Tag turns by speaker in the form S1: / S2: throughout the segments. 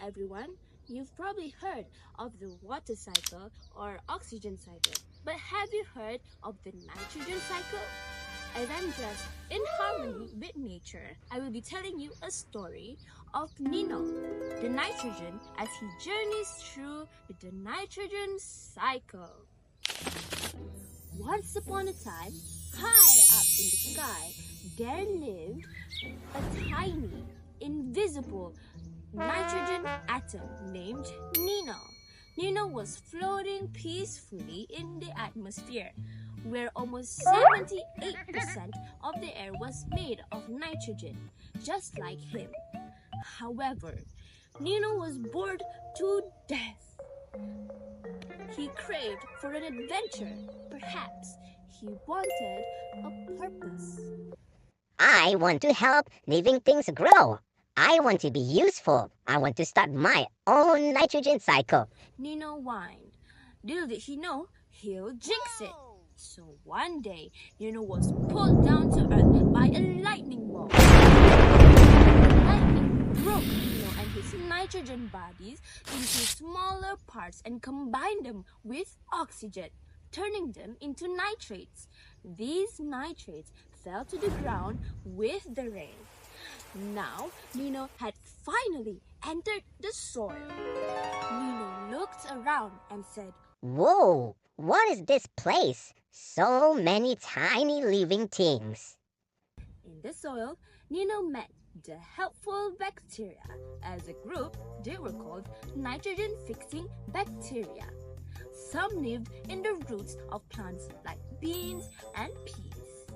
S1: everyone. You've probably heard of the water cycle or oxygen cycle, but have you heard of the nitrogen cycle? As I'm just in harmony with nature, I will be telling you a story of Nino, the nitrogen, as he journeys through the nitrogen cycle. Once upon a time, high up in the sky, there lived a tiny, invisible nitrogen atom named Nino. Nino was floating peacefully in the atmosphere, where almost 78% of the air was made of nitrogen, just like him. However, Nino was bored to death. He craved for an adventure. Perhaps he wanted a purpose.
S2: I want to help living things grow. I want to be useful. I want to start my own nitrogen cycle.
S1: Nino whined. Little did he know, he'll jinx it. So one day, Nino was pulled down to earth by a lightning bolt. The lightning broke Nino and his nitrogen bodies into smaller parts and combined them with oxygen, turning them into nitrates. These nitrates fell to the ground with the rain. Now, Nino had finally entered the soil. Nino looked around and said,
S2: Whoa, what is this place? So many tiny living things.
S1: In the soil, Nino met the helpful bacteria. As a group, they were called nitrogen-fixing bacteria. Some lived in the roots of plants like beans and peas.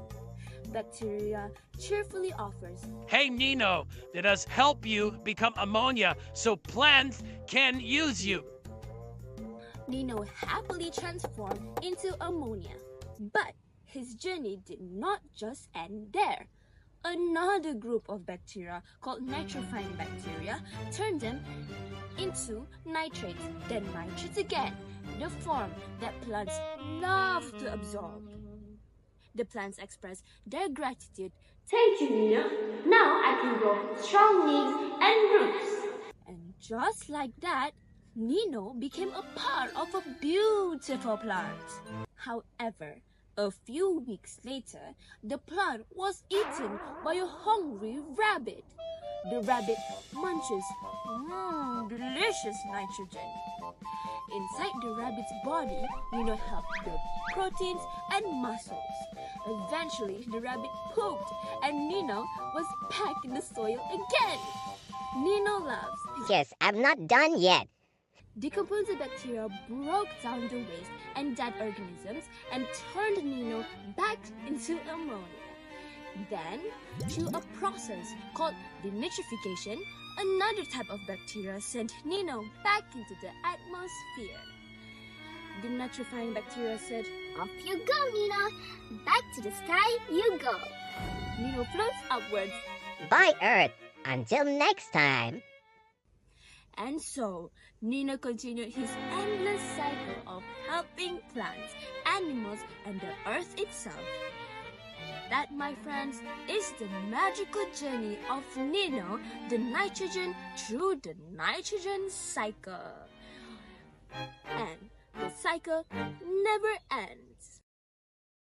S1: Bacteria cheerfully offers,
S3: Hey Nino, let us help you become ammonia so plants can use you.
S1: Nino happily transformed into ammonia. But his journey did not just end there. Another group of bacteria called nitrifying bacteria turned them into nitrates, then nitrates again, the form that plants love to absorb. The plants express their gratitude. Thank you, Nino. Now I can grow strong leaves and roots. And just like that, Nino became a part of a beautiful plant. However, a few weeks later, the plant was eaten by a hungry rabbit. The rabbit munches delicious nitrogen. Inside the rabbit's body, Nino helped build proteins and muscles. Eventually, the rabbit pooped and Nino was back in the soil again. Nino laughs.
S2: Yes, I'm not done yet.
S1: Decomposing bacteria broke down the waste and dead organisms and turned Nino back into ammonia. Then, through a process called denitrification, another type of bacteria sent Nino back into the atmosphere. The nitrifying bacteria said,
S4: Off you go, Nino. Back to the sky you go.
S1: Nino floats upwards.
S2: Bye, Earth. Until next time.
S1: And so, Nino continued his endless cycle of helping plants, animals, and the earth itself. That, my friends, is the magical journey of Nino, the nitrogen, through the nitrogen cycle. And the cycle never ends.